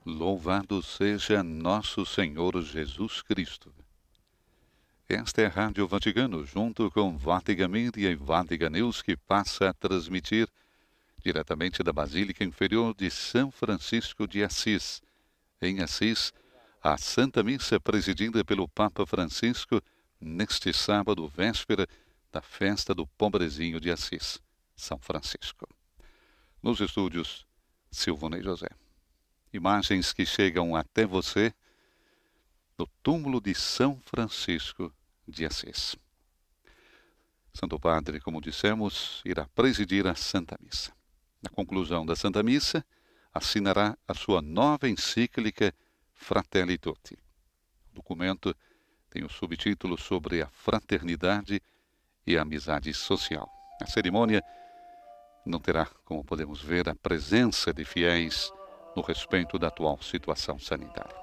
Louvado seja nosso Senhor Jesus Cristo. Esta é a Rádio Vaticano, junto com Vatican Media e Vatican News, que passa a transmitir diretamente da Basílica Inferior de São Francisco de Assis, em Assis, a Santa Missa presidida pelo Papa Francisco neste sábado, véspera da festa do Pobrezinho de Assis, São Francisco. Nos estúdios, Silvonei José. Imagens que chegam até você no túmulo de São Francisco de Assis. Santo Padre, como dissemos, irá presidir a Santa Missa. Na conclusão da Santa Missa, assinará a sua nova encíclica Fratelli Tutti. O documento tem o subtítulo sobre a fraternidade e a amizade social. A cerimônia não terá, como podemos ver, a presença de fiéis no respeito da atual situação sanitária.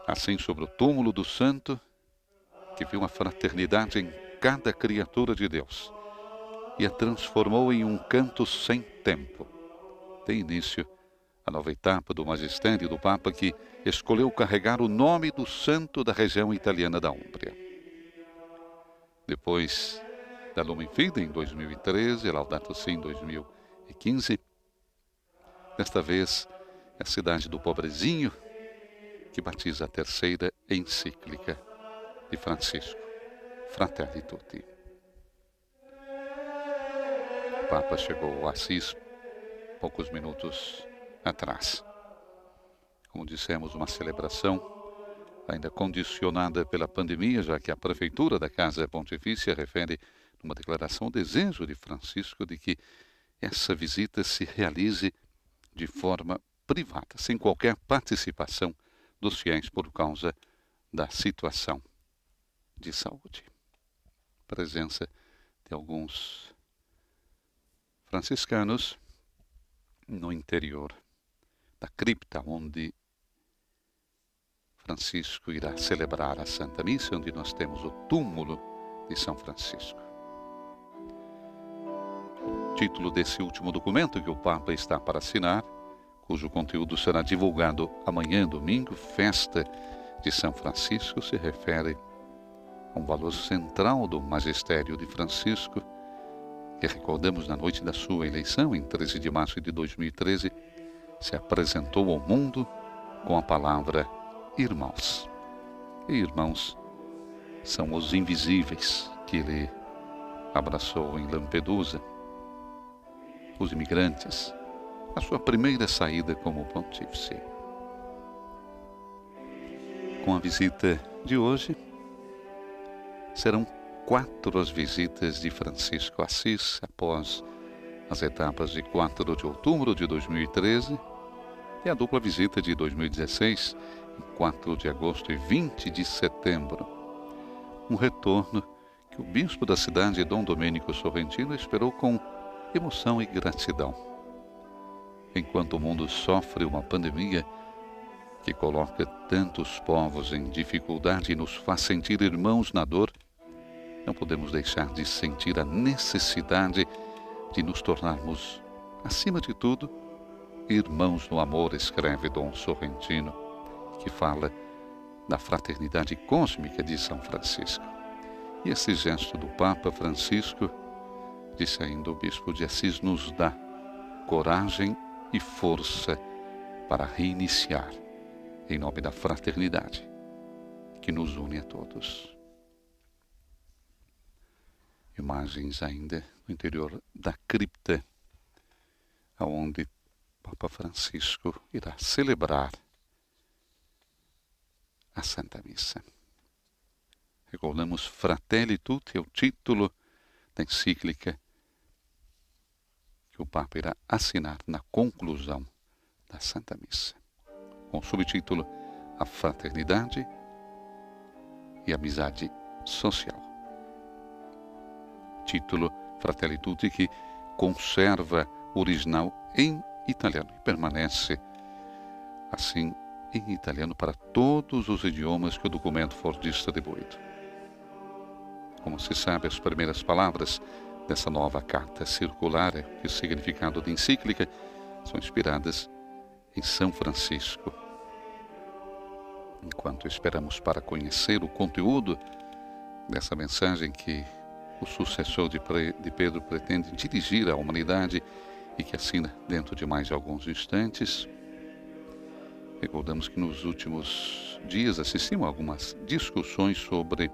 Assim, sobre o túmulo do santo, que viu a fraternidade em cada criatura de Deus e a transformou em um canto sem tempo, tem início a nova etapa do magistério do Papa, que escolheu carregar o nome do santo da região italiana da Úmbria. Depois da Lumen Fide em 2013, Laudato Si em 2015, desta vez é a cidade do Pobrezinho que batiza a terceira encíclica de Francisco, Fratelli Tutti. O Papa chegou a Assis poucos minutos atrás. Como dissemos, uma celebração ainda condicionada pela pandemia, já que a prefeitura da Casa Pontifícia refere numa declaração o desejo de Francisco de que essa visita se realize de forma privada, sem qualquer participação dos fiéis por causa da situação de saúde. Presença de alguns franciscanos no interior da cripta onde Francisco irá celebrar a Santa Missa, onde nós temos o túmulo de São Francisco. O título desse último documento que o Papa está para assinar, cujo conteúdo será divulgado amanhã, domingo, festa de São Francisco, se refere a um valor central do magistério de Francisco, que recordamos na noite da sua eleição, em 13 de março de 2013, se apresentou ao mundo com a palavra irmãos. E irmãos são os invisíveis que ele abraçou em Lampedusa, os imigrantes, a sua primeira saída como pontífice. Com a visita de hoje, serão 4 as visitas de Francisco a Assis, após as etapas de 4 de outubro de 2013 e a dupla visita de 2016, em 4 de agosto e 20 de setembro. Um retorno que o bispo da cidade, Dom Domênico Sorrentino, esperou com emoção e gratidão. Enquanto o mundo sofre uma pandemia que coloca tantos povos em dificuldade e nos faz sentir irmãos na dor, não podemos deixar de sentir a necessidade de nos tornarmos, acima de tudo, irmãos no amor, escreve Dom Sorrentino, que fala da fraternidade cósmica de São Francisco. E esse gesto do Papa Francisco, disse ainda o bispo de Assis, nos dá coragem e força para reiniciar, em nome da fraternidade que nos une a todos. Imagens ainda no interior da cripta, onde Papa Francisco irá celebrar a Santa Missa. Recordamos, Fratelli Tutti é o título da encíclica que o Papa irá assinar na conclusão da Santa Missa, com o subtítulo A Fraternidade e Amizade Social. Título Fratelli Tutti que conserva o original em italiano e permanece assim em italiano para todos os idiomas que o documento for distribuído. Como se sabe, as primeiras palavras dessa nova carta circular, que o significado de encíclica, são inspiradas em São Francisco. Enquanto esperamos para conhecer o conteúdo dessa mensagem que o sucessor de Pedro pretende dirigir à humanidade e que assina dentro de mais alguns instantes, recordamos que nos últimos dias assistimos a algumas discussões sobre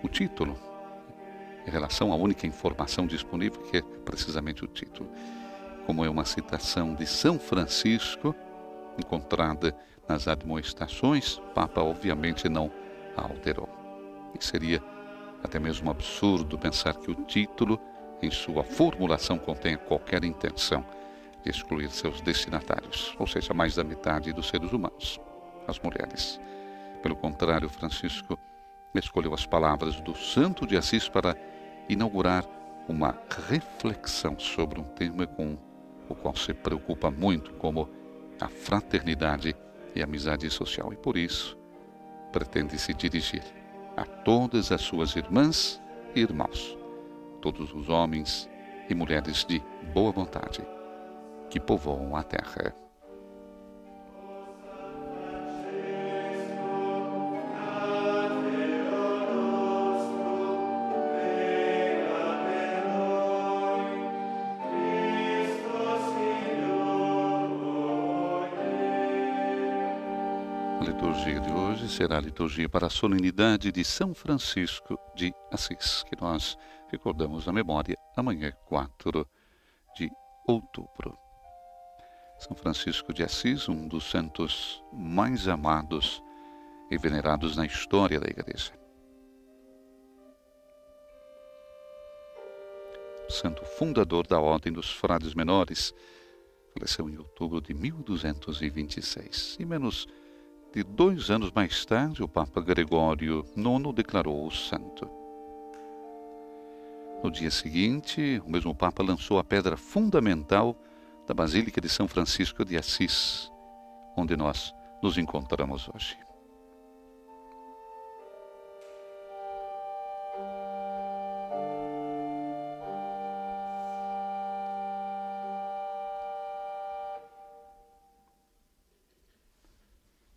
o título, em relação à única informação disponível, que é precisamente o título. Como é uma citação de São Francisco, encontrada nas admoestações, o Papa obviamente não a alterou. E seria até mesmo absurdo pensar que o título, em sua formulação, contenha qualquer intenção de excluir seus destinatários, ou seja, mais da metade dos seres humanos, as mulheres. Pelo contrário, Francisco escolheu as palavras do Santo de Assis para inaugurar uma reflexão sobre um tema com o qual se preocupa muito, como a fraternidade e a amizade social. E por isso, pretende se dirigir a todas as suas irmãs e irmãos, todos os homens e mulheres de boa vontade que povoam a terra. A liturgia de hoje será a liturgia para a solenidade de São Francisco de Assis, que nós recordamos na memória amanhã, 4 de outubro. São Francisco de Assis, um dos santos mais amados e venerados na história da Igreja. Santo fundador da Ordem dos Frades Menores, faleceu em outubro de 1226. E menos de 2 anos mais tarde, o Papa Gregório IX declarou-o santo. No dia seguinte, o mesmo Papa lançou a pedra fundamental da Basílica de São Francisco de Assis, onde nós nos encontramos hoje.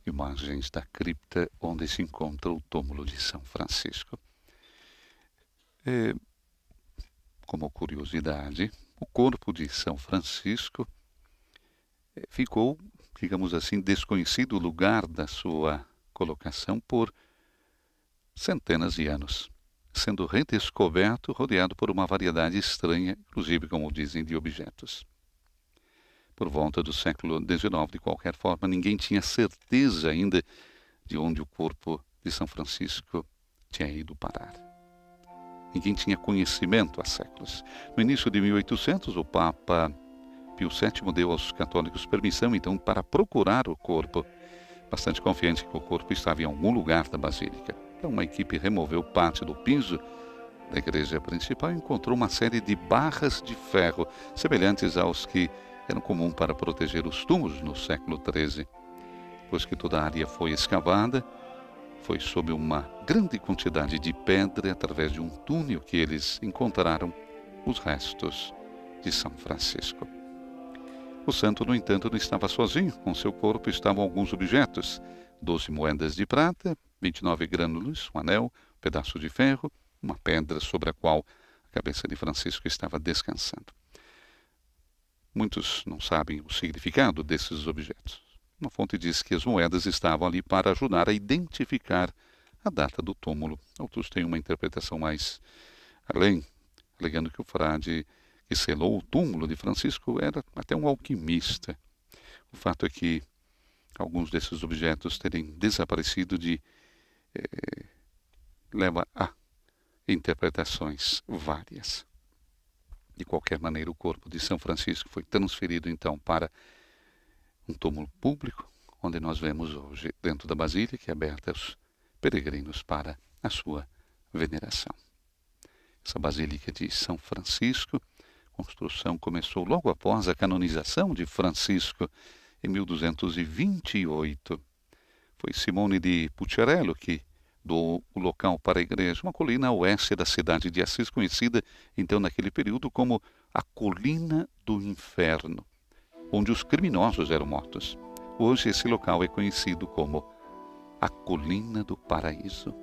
Imagens da cripta onde se encontra o túmulo de São Francisco. Como curiosidade, o corpo de São Francisco ficou, digamos assim, desconhecido o lugar da sua colocação por centenas de anos, sendo redescoberto, rodeado por uma variedade estranha, inclusive, como dizem, de objetos. Por volta do século XIX, de qualquer forma, ninguém tinha certeza ainda de onde o corpo de São Francisco tinha ido parar. Ninguém tinha conhecimento há séculos. No início de 1800, o Papa Pio VII deu aos católicos permissão, então, para procurar o corpo, bastante confiante que o corpo estava em algum lugar da Basílica. Então, uma equipe removeu parte do piso da igreja principal e encontrou uma série de barras de ferro, semelhantes aos que eram comuns para proteger os túmulos no século XIII. Depois que toda a área foi escavada, foi sob uma grande quantidade de pedra, através de um túnel que eles encontraram os restos de São Francisco. O santo, no entanto, não estava sozinho. Com seu corpo estavam alguns objetos: 12 moedas de prata, 29 grânulos, um anel, um pedaço de ferro, uma pedra sobre a qual a cabeça de Francisco estava descansando. Muitos não sabem o significado desses objetos. Uma fonte diz que as moedas estavam ali para ajudar a identificar a data do túmulo. Outros têm uma interpretação mais além, alegando que o frade que selou o túmulo de Francisco era até um alquimista. O fato é que alguns desses objetos terem desaparecido leva a interpretações várias. De qualquer maneira, o corpo de São Francisco foi transferido então para um túmulo público, onde nós vemos hoje dentro da Basílica, que é aberta aos peregrinos para a sua veneração. Essa Basílica de São Francisco, a construção começou logo após a canonização de Francisco, em 1228. Foi Simone de Pucciarello que doou o local para a igreja, uma colina a oeste da cidade de Assis, conhecida então naquele período como a Colina do Inferno. onde os criminosos eram mortos. Hoje esse local é conhecido como a Colina do Paraíso.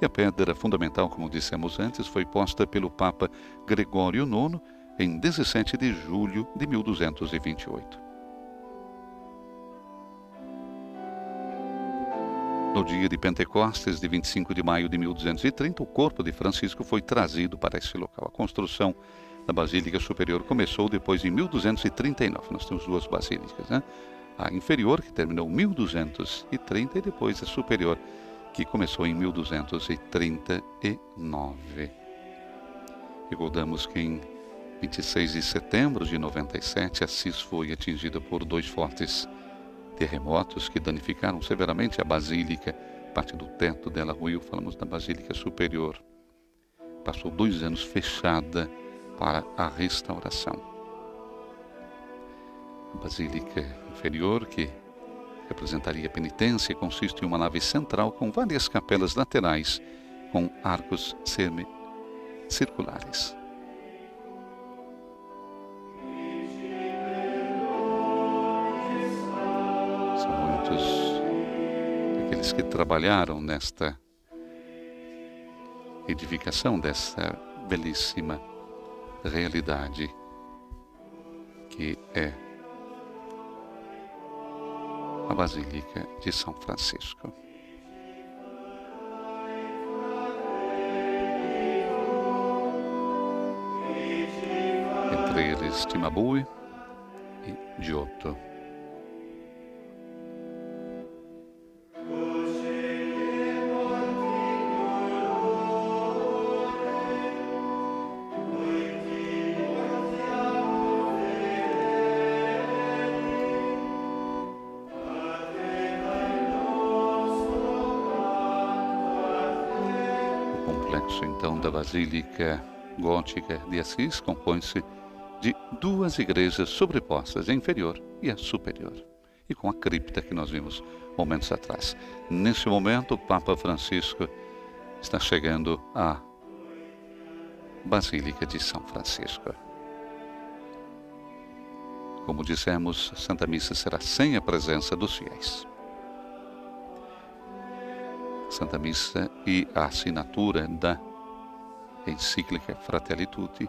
E a pedra fundamental, como dissemos antes, foi posta pelo Papa Gregório IX em 17 de julho de 1228. No dia de Pentecostes, de 25 de maio de 1230, o corpo de Francisco foi trazido para esse local. A construção da Basílica Superior começou depois em 1239. Nós temos duas basílicas, né? A inferior, que terminou em 1230, e depois a superior, que começou em 1239. Recordamos que em 26 de setembro de 97, Assis foi atingida por 2 fortes terremotos que danificaram severamente a Basílica. Parte do teto dela ruiu. Falamos da Basílica Superior. Passou 2 anos fechada para a restauração. A Basílica Inferior, que representaria a penitência, consiste em uma nave central com várias capelas laterais com arcos semicirculares. São muitos aqueles que trabalharam nesta edificação dessa belíssima realidade que é a Basílica de São Francisco. Entre eles Cimabue e Giotto. Então, da Basílica Gótica de Assis compõe-se de 2 igrejas sobrepostas, a inferior e a superior, e com a cripta que nós vimos momentos atrás. Nesse momento, o Papa Francisco está chegando à Basílica de São Francisco. Como dissemos, a Santa Missa será sem a presença dos fiéis. Santa Missa e a assinatura da encíclica Fratelli Tutti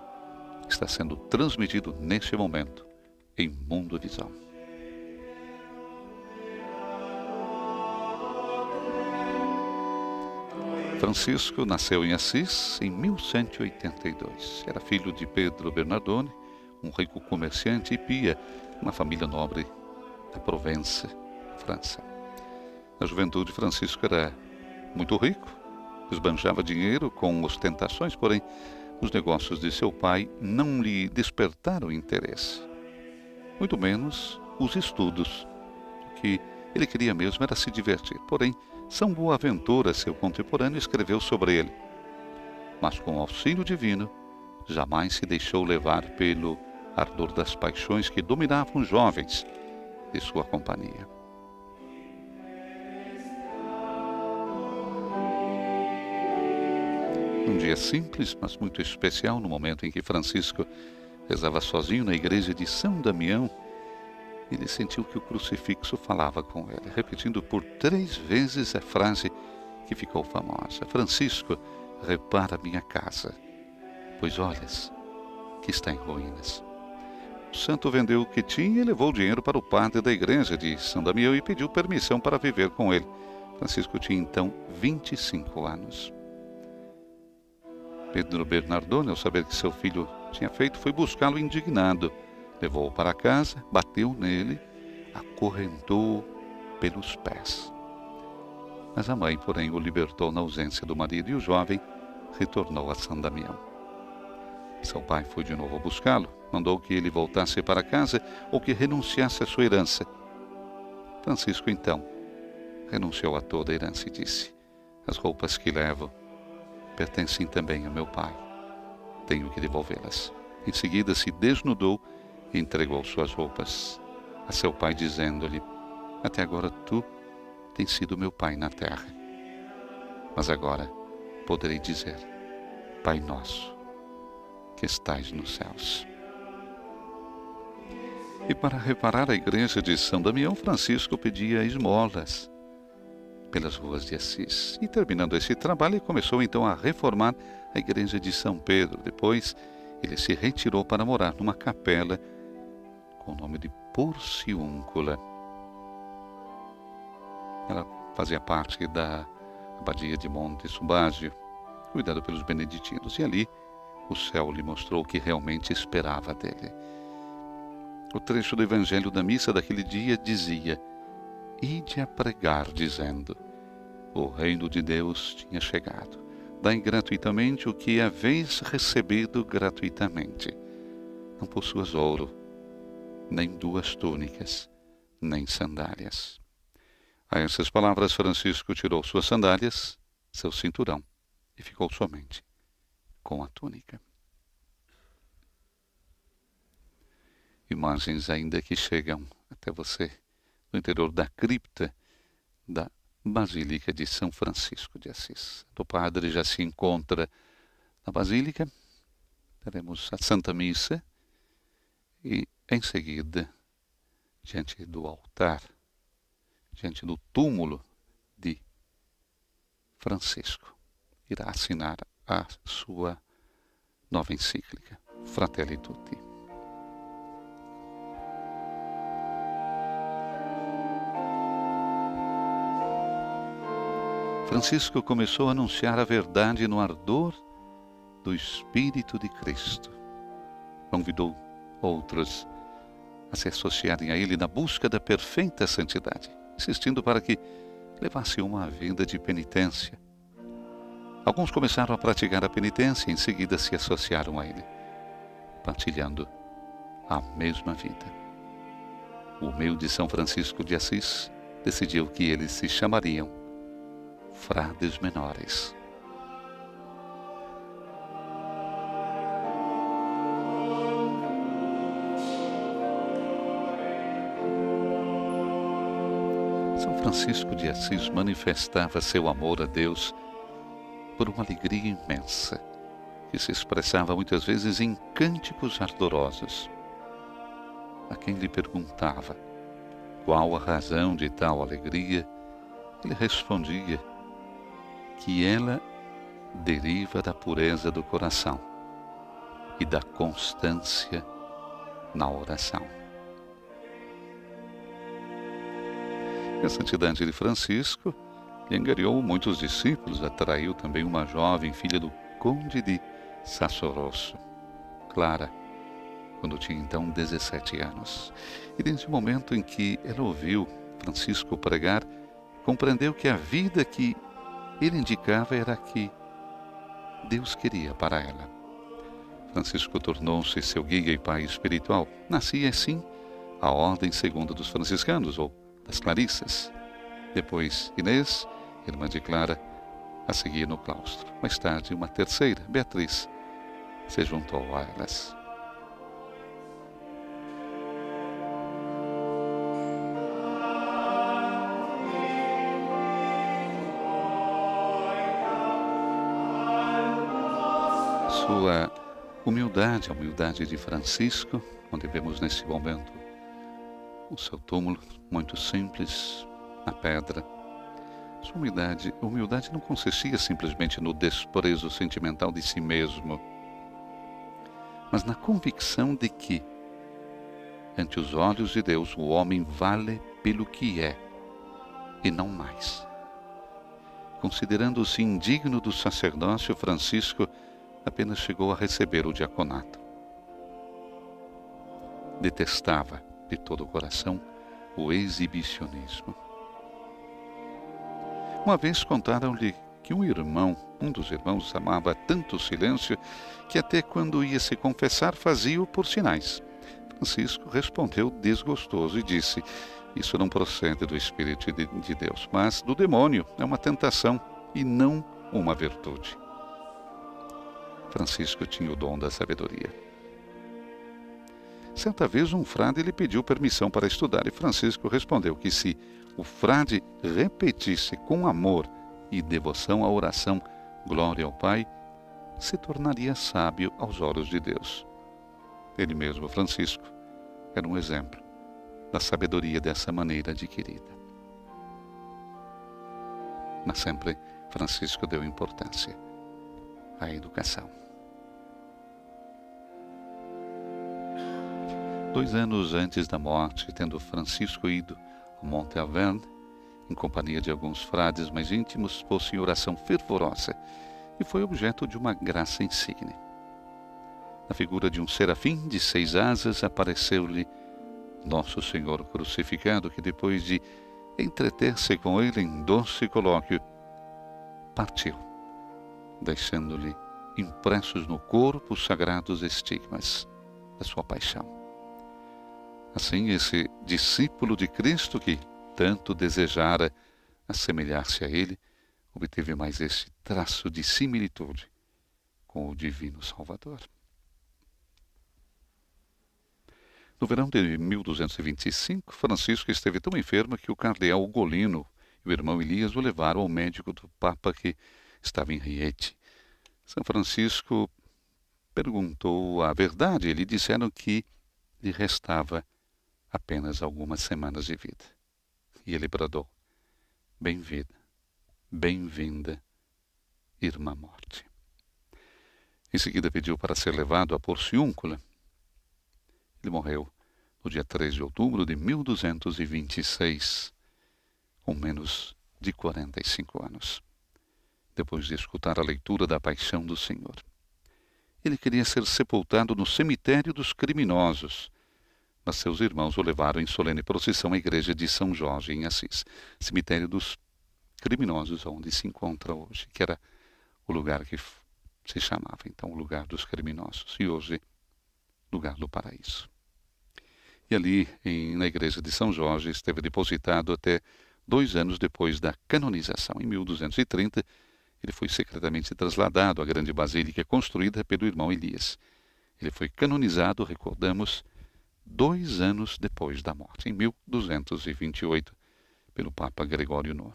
está sendo transmitido neste momento em Mundovisão. Francisco nasceu em Assis em 1182. Era filho de Pedro Bernardone, um rico comerciante, e Pia, uma família nobre da Provença, França. Na juventude, Francisco era muito rico, esbanjava dinheiro com ostentações, porém os negócios de seu pai não lhe despertaram interesse. Muito menos os estudos. O que ele queria mesmo era se divertir. Porém, São Boaventura, seu contemporâneo, escreveu sobre ele. Mas com auxílio divino, jamais se deixou levar pelo ardor das paixões que dominavam os jovens de sua companhia. Um dia simples, mas muito especial, no momento em que Francisco rezava sozinho na igreja de São Damião, ele sentiu que o crucifixo falava com ele, repetindo por 3 vezes a frase que ficou famosa: Francisco, repara minha casa, pois olhas que está em ruínas. O santo vendeu o que tinha e levou o dinheiro para o padre da igreja de São Damião e pediu permissão para viver com ele. Francisco tinha então 25 anos. Pedro Bernardone, ao saber que seu filho tinha feito, foi buscá-lo indignado. Levou-o para casa, bateu nele, acorrentou pelos pés. Mas a mãe, porém, o libertou na ausência do marido e o jovem retornou a São Damião. Seu pai foi de novo buscá-lo, mandou que ele voltasse para casa ou que renunciasse à sua herança. Francisco, então, renunciou a toda a herança e disse: as roupas que levo pertencem também ao meu pai. Tenho que devolvê-las. Em seguida se desnudou e entregou suas roupas a seu pai, dizendo-lhe: até agora tu tens sido meu pai na terra, mas agora poderei dizer: Pai nosso, que estais nos céus. E para reparar a igreja de São Damião, Francisco pedia esmolas pelas ruas de Assis. E terminando esse trabalho, ele começou então a reformar a igreja de São Pedro. Depois, ele se retirou para morar numa capela com o nome de Porciúncula. Ela fazia parte da abadia de Monte Subásio, cuidado pelos beneditinos. E ali o céu lhe mostrou o que realmente esperava dele. O trecho do Evangelho da missa daquele dia dizia: "Ide a pregar, dizendo, o reino de Deus tinha chegado. Dai gratuitamente o que haveis recebido gratuitamente. Não possuas ouro, nem 2 túnicas, nem sandálias." A essas palavras, Francisco tirou suas sandálias, seu cinturão, e ficou somente com a túnica. Imagens ainda que chegam até você no interior da cripta da Basílica de São Francisco de Assis. O padre já se encontra na Basílica, teremos a Santa Missa e, em seguida, diante do altar, diante do túmulo de Francisco, irá assinar a sua nova encíclica, Fratelli Tutti. Francisco começou a anunciar a verdade no ardor do Espírito de Cristo. Convidou outros a se associarem a ele na busca da perfeita santidade, insistindo para que levasse uma vida de penitência. Alguns começaram a praticar a penitência e em seguida se associaram a ele, partilhando a mesma vida. O humilde São Francisco de Assis decidiu que eles se chamariam frades menores. São Francisco de Assis manifestava seu amor a Deus por uma alegria imensa, que se expressava muitas vezes em cânticos ardorosos. A quem lhe perguntava qual a razão de tal alegria, ele respondia que ela deriva da pureza do coração e da constância na oração. A santidade de Francisco lhe angariou muitos discípulos, atraiu também uma jovem filha do conde de Sassorosso, Clara, quando tinha então 17 anos. E desde o momento em que ela ouviu Francisco pregar, compreendeu que a vida que ele indicava era a que Deus queria para ela. Francisco tornou-se seu guia e pai espiritual. Nascia assim a Ordem Segunda dos Franciscanos, ou das Clarissas. Depois Inês, irmã de Clara, a seguir no claustro. Mais tarde, uma terceira, Beatriz, se juntou a elas. Sua humildade, a humildade de Francisco, onde vemos nesse momento o seu túmulo, muito simples, na pedra. Sua humildade não consistia simplesmente no desprezo sentimental de si mesmo, mas na convicção de que, ante os olhos de Deus, o homem vale pelo que é, e não mais. Considerando-se indigno do sacerdócio, Francisco apenas chegou a receber o diaconato. Detestava de todo o coração o exibicionismo. Uma vez contaram-lhe que um dos irmãos, amava tanto o silêncio que até quando ia se confessar fazia-o por sinais. Francisco respondeu desgostoso e disse: "Isso não procede do Espírito de Deus, mas do demônio. É uma tentação e não uma virtude." Francisco tinha o dom da sabedoria. Certa vez um frade lhe pediu permissão para estudar e Francisco respondeu que se o frade repetisse com amor e devoção a oração "Glória ao Pai", se tornaria sábio aos olhos de Deus. Ele mesmo, Francisco, era um exemplo da sabedoria dessa maneira adquirida. Mas sempre Francisco deu importância à educação. 2 anos antes da morte, tendo Francisco ido ao Monte Auvergne, em companhia de alguns frades mais íntimos, pôs-se em oração fervorosa e foi objeto de uma graça insigne. Na figura de um serafim de 6 asas, apareceu-lhe Nosso Senhor crucificado, que depois de entreter-se com ele em doce colóquio, partiu, deixando-lhe impressos no corpo os sagrados estigmas da sua paixão. Assim, esse discípulo de Cristo, que tanto desejara assemelhar-se a ele, obteve mais esse traço de similitude com o divino Salvador. No verão de 1225, Francisco esteve tão enfermo que o cardeal Ugolino e o irmão Elias o levaram ao médico do Papa, que estava em Rieti. São Francisco perguntou a verdade e lhe disseram que lhe restava apenas algumas semanas de vida. E ele bradou: Bem-vinda, bem-vinda, irmã morte. Em seguida pediu para ser levado a Porciúncula. Ele morreu no dia 3 de outubro de 1226, com menos de 45 anos, depois de escutar a leitura da Paixão do Senhor. Ele queria ser sepultado no cemitério dos criminosos, mas seus irmãos o levaram em solene procissão à igreja de São Jorge, em Assis, cemitério dos criminosos, onde se encontra hoje, que era o lugar que se chamava, então, o lugar dos criminosos, e hoje, lugar do paraíso. E ali, na igreja de São Jorge, esteve depositado até 2 anos depois da canonização. Em 1230, ele foi secretamente trasladado à grande basílica construída pelo irmão Elias. Ele foi canonizado, recordamos, 2 anos depois da morte, em 1228, pelo Papa Gregório IX.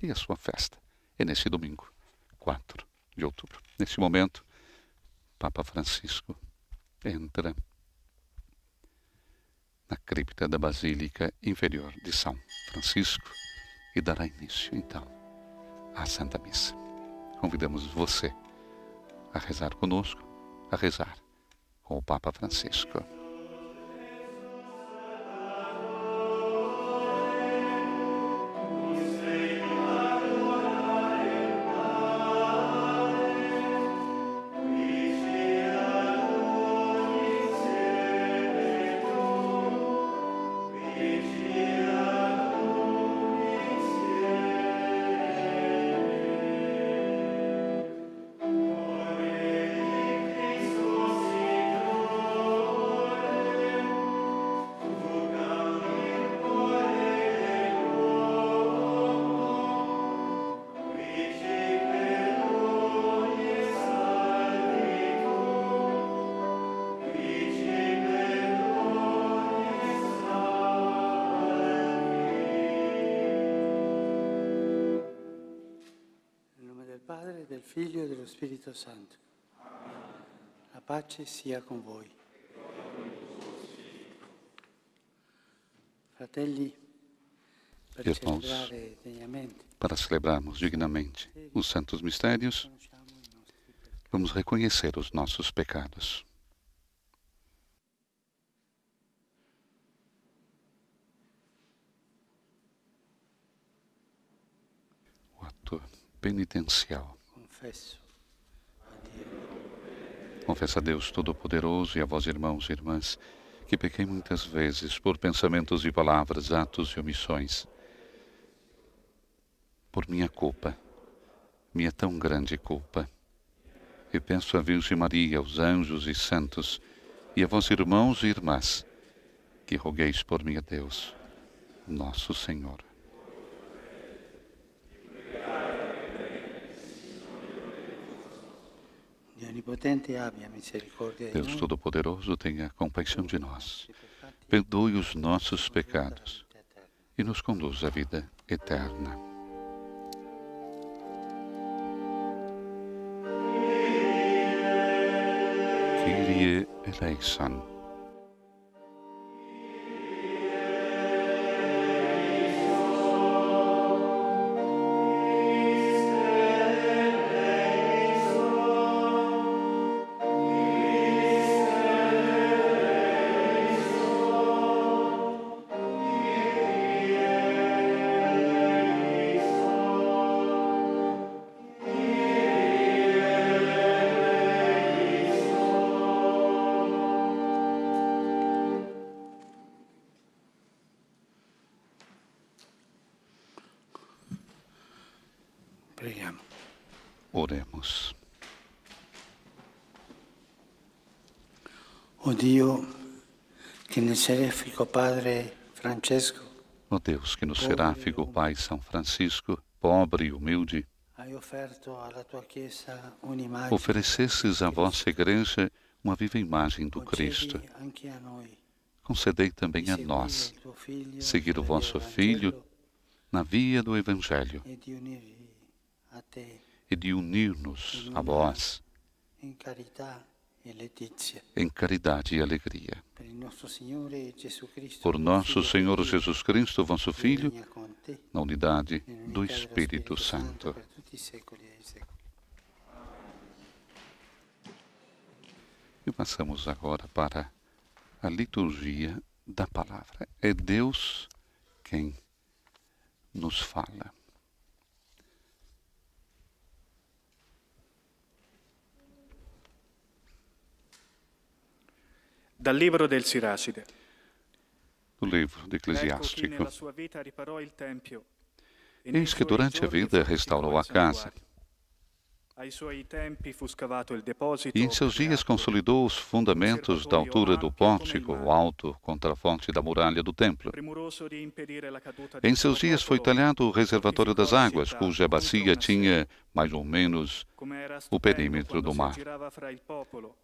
E a sua festa é nesse domingo, 4 de outubro. Nesse momento, Papa Francisco entra na cripta da Basílica Inferior de São Francisco e dará início, então, à Santa Missa. Convidamos você a rezar conosco, a rezar com o Papa Francisco. Del Figlio e dello Spirito Santo. La pace sia con voi. Fratelli, Irmãos, para celebrarmos dignamente os santos mistérios, vamos reconhecer os nossos pecados. O ato penitencial. Confesso a Deus Todo-Poderoso e a vós, irmãos e irmãs, que pequei muitas vezes por pensamentos e palavras, atos e omissões. Por minha culpa, minha tão grande culpa. E peço à Virgem Maria, aos anjos e santos, e a vós, irmãos e irmãs, que rogueis por mim a Deus, nosso Senhor. Deus Todo-Poderoso, tenha compaixão de nós, perdoe os nossos pecados e nos conduz à vida eterna. Kyrie eleison. Preghiamo. Oremos. O Dio, che nel serefico Padre Francesco Ó Deus, que no seráfico Pai São Francisco, pobre e humilde, hai offerto alla tua Chiesa un'immagine oferecesses à di vossa Cristo, Igreja uma viva imagem do Cristo. concedi anche a noi Concedei di também a seguire nós il tuo Figlio seguir o nel vosso Filho Vangelo na via do Evangelho e di unirvi a te e de unir-nos a vós in carità e letizia. em caridade e alegria. Per il nostro Signore Gesù Cristo, Por tuo nosso Figlio, Senhor che vive Jesus Cristo, vosso e Filho, regna con te na unidade nell'unità do dello Espírito Santo. per tutti i secoli dei secoli. E passamos agora para a liturgia da palavra. É Deus quem nos fala. Dal libro del Siracide. Do livro do Ecco chi Eclesiástico. nella sua vita riparò il tempio e Eis que durante a vida restaurou a casa, ai suoi tempi fu scavato il deposito e em seus dias consolidou os fundamentos da altura do pórtico, o alto contraforte da muralha do templo. premuroso di impedire la caduta Em del suo seus dias foi popolo, talhado o reservatório das águas, cuja bacia tinha mais ou menos come era o stupendo perímetro quando do si mar. aggirava fra il popolo,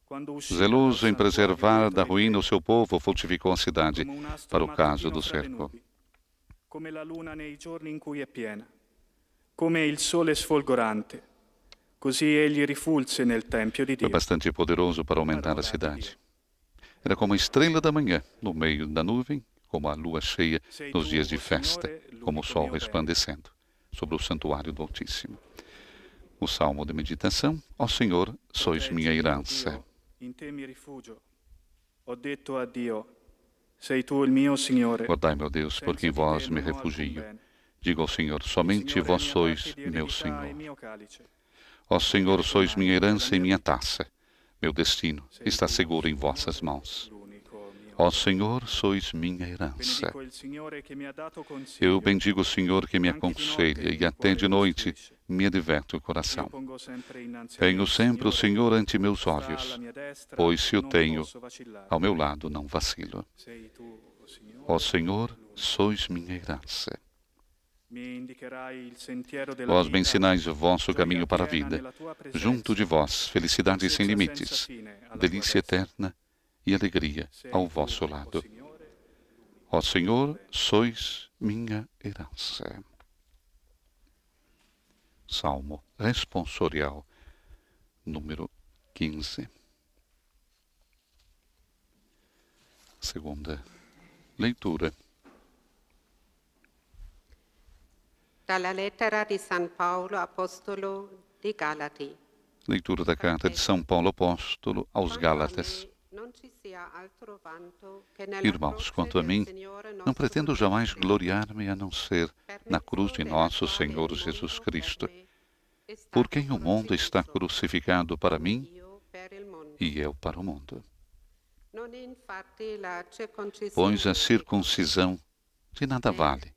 quando usciva Zeloso em dal santuario preservar dietro da i ruína o tetti, seu povo, fortificou a cidade come un astro para o caso mattutino do fra le cerco. nubi, come la luna nei giorni in cui è piena, come il sole sfolgorante. Così egli rifulse nel tempio di Foi Dio. bastante poderoso para aumentar a cidade. Era como a estrela da manhã, no meio da nuvem, como a lua cheia nos dias de festa, como o sol resplandecendo sobre o santuário do Altíssimo. O salmo de meditação: Ó Senhor, sois minha herança. In te mi rifugio. Ho detto a Dio, sei tu il mio Signore. Guardai, meu Deus, porque em vós me refugio. Digo ao Senhor, somente vós sois meu Senhor. Ó Senhor, sois minha herança e minha taça. Meu destino está seguro em vossas mãos. Ó Senhor, sois minha herança. Eu bendigo o Senhor que me aconselha e até de noite me adverte o coração. Tenho sempre o Senhor ante meus olhos, pois se o tenho, ao meu lado não vacilo. Ó Senhor, sois minha herança. Vós me ensinais o vosso caminho para a vida. Junto de vós, felicidade sem limites, delícia eterna e alegria ao vosso lado. Ó Senhor, sois minha herança. Salmo responsorial, número 15. Segunda leitura. Dalla lettera di San Paolo, apostolo di Galati. Leitura da carta de São Paulo apóstolo aos Gálatas. Irmãos, quanto a mim, não pretendo jamais gloriar-me a não ser na cruz de nosso Senhor Jesus Cristo, por quem o mundo está crucificado para mim e eu para o mundo. Pois a circuncisão de nada vale,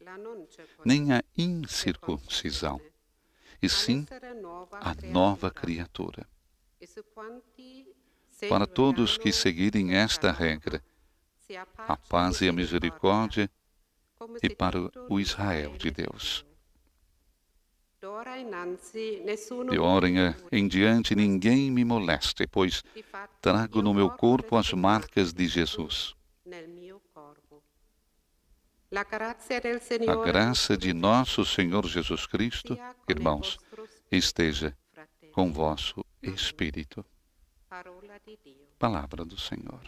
nem a incircuncisão, e sim a nova criatura. Para todos que seguirem esta regra, a paz e a misericórdia, e para o Israel de Deus. De ora em diante ninguém me moleste, pois trago no meu corpo as marcas de Jesus. A graça de nosso Senhor Jesus Cristo, irmãos, esteja com vosso espírito. Palavra do Senhor.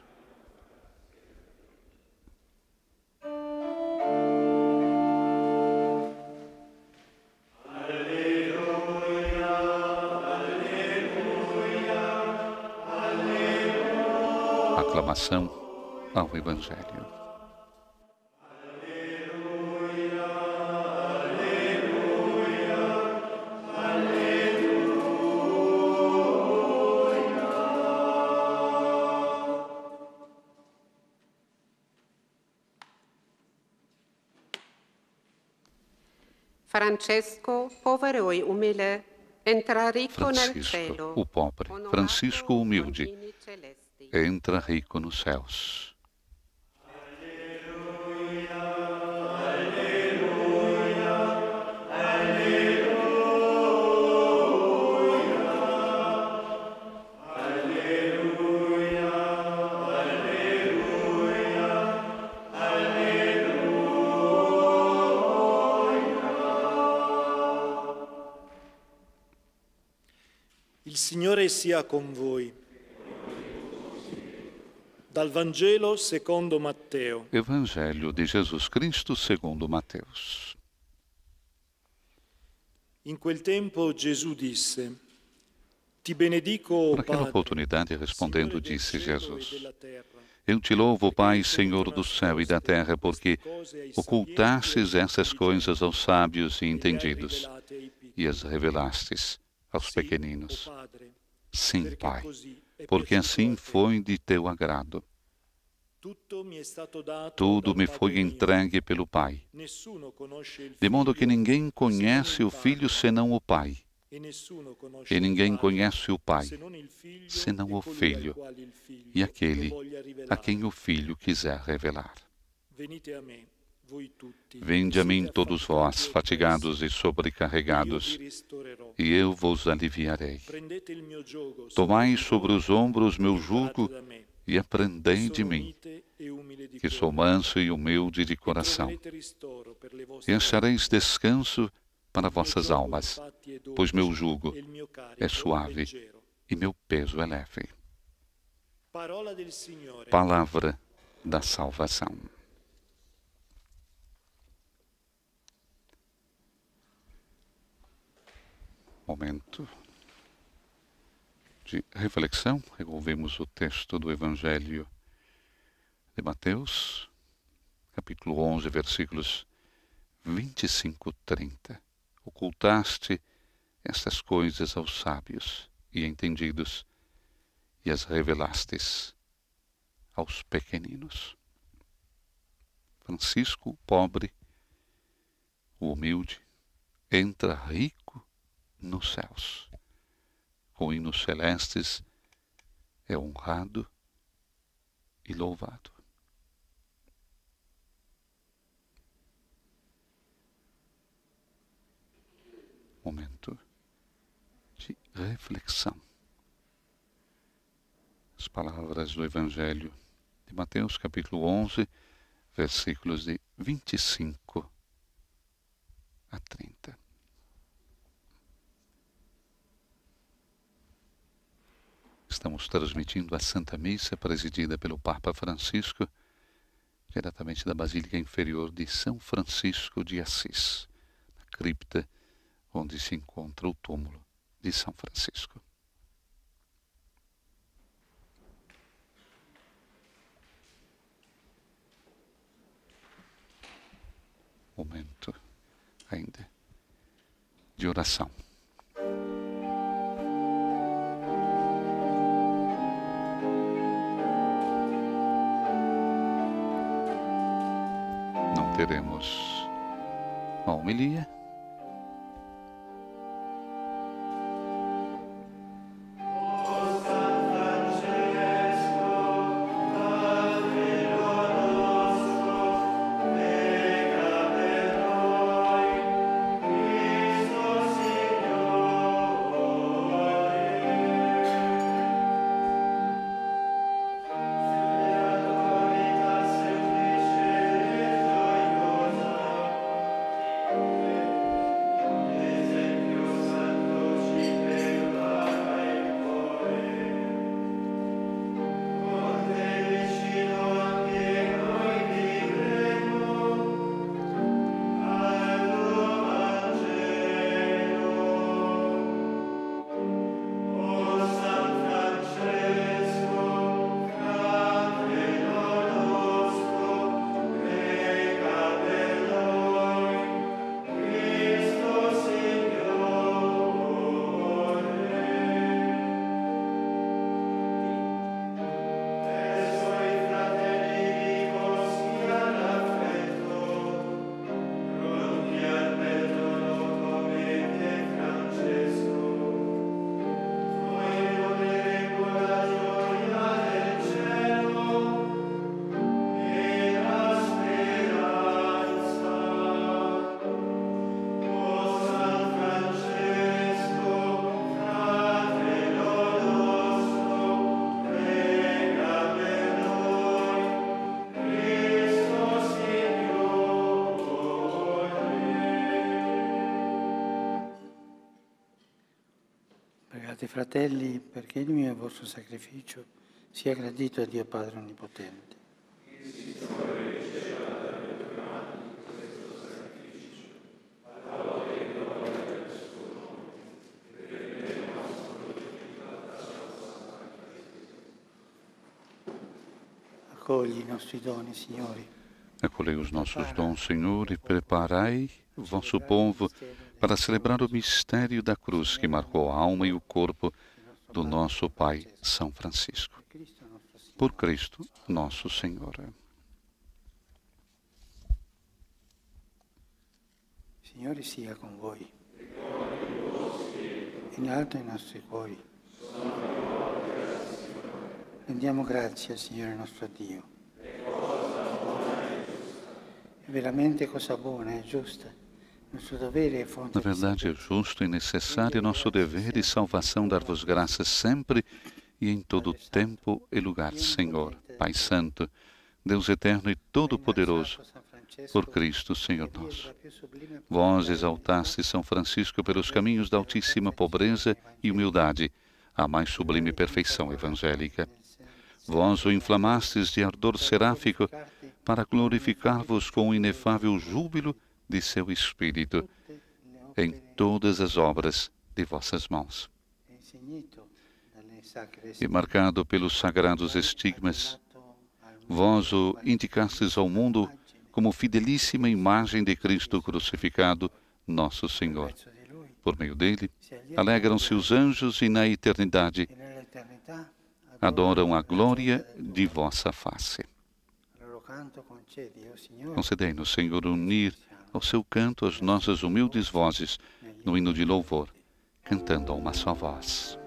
Aclamação ao Evangelho. Francesco, povero e umile, entra ricco nel Francisco, cielo. o pobre. Francisco, o humilde, entra rico nos céus. Il Signore sia con voi. Dal Vangelo secondo Matteo. Evangelho de Jesus Cristo segundo Mateus. In quel tempo Gesù disse: Ti benedico, Naquela Padre, oportunidade, respondendo, Signore del disse cielo e Jesus: della terra, Eu te louvo, Pai, Senhor do céu e da terra, porque ocultastes essas coisas aos sábios e entendidos e as revelastes aos pequeninos. Sim, Pai, porque assim foi de teu agrado. Tudo me foi entregue pelo Pai, de modo que ninguém conhece o Filho senão o Pai, e ninguém conhece o Pai senão o Filho, e aquele a quem o Filho quiser revelar. Vinde a mim todos vós, fatigados e sobrecarregados, e eu vos aliviarei. Tomai sobre os ombros meu jugo e aprendei de mim, que sou manso e humilde de coração, e achareis descanso para vossas almas, pois meu jugo é suave e meu peso é leve. Palavra da salvação. Momento de reflexão. Ouvimos o texto do Evangelho de Mateus, capítulo 11, versículos 25 e 30. Ocultaste estas coisas aos sábios e entendidos e as revelastes aos pequeninos. Francisco, o pobre, o humilde, entra rico nos céus. Com hinos celestes é honrado e louvado. Momento de reflexão. As palavras do Evangelho de Mateus, capítulo 11, versículos de 25 a 30. Estamos transmitindo a Santa Missa, presidida pelo Papa Francisco, diretamente da Basílica Inferior de São Francisco de Assis, na cripta onde se encontra o túmulo de São Francisco. Momento ainda de oração. Não teremos a homilia. Frate e fratelli, perché il mio e il vostro sacrificio sia gradito a Dio Padre Onnipotente. Accogli i nostri doni, Signore. Acolhei os nossos dons, Senhor, e preparai o vosso povo para celebrar o mistério da cruz que marcou a alma e o corpo do nosso Pai São Francisco. Por Cristo, nosso Senhor. Signore sia con voi. In alto i nostri cuori. Rendiamo grazie al Signore nostro Dio. È veramente cosa buona e giusta. Nostro dovere è fonte Na verdade, é justo e necessário nosso dever e salvação dar-vos graças sempre e em todo tempo e lugar, Senhor, Pai Santo, Deus eterno e todo-poderoso, por Cristo, Senhor nosso. Vós exaltaste São Francisco pelos caminhos da altíssima pobreza e humildade, a mais sublime perfeição evangélica. Vós o inflamastes de ardor seráfico para glorificar-vos com o inefável júbilo de seu Espírito em todas as obras de vossas mãos. E marcado pelos sagrados estigmas, vós o indicastes ao mundo como fidelíssima imagem de Cristo crucificado, nosso Senhor. Por meio dele, alegram-se os anjos e na eternidade adoram a glória de vossa face. Concedei-nos, Senhor, unir ao seu canto as nossas humildes vozes no hino de louvor, cantando a uma só voz.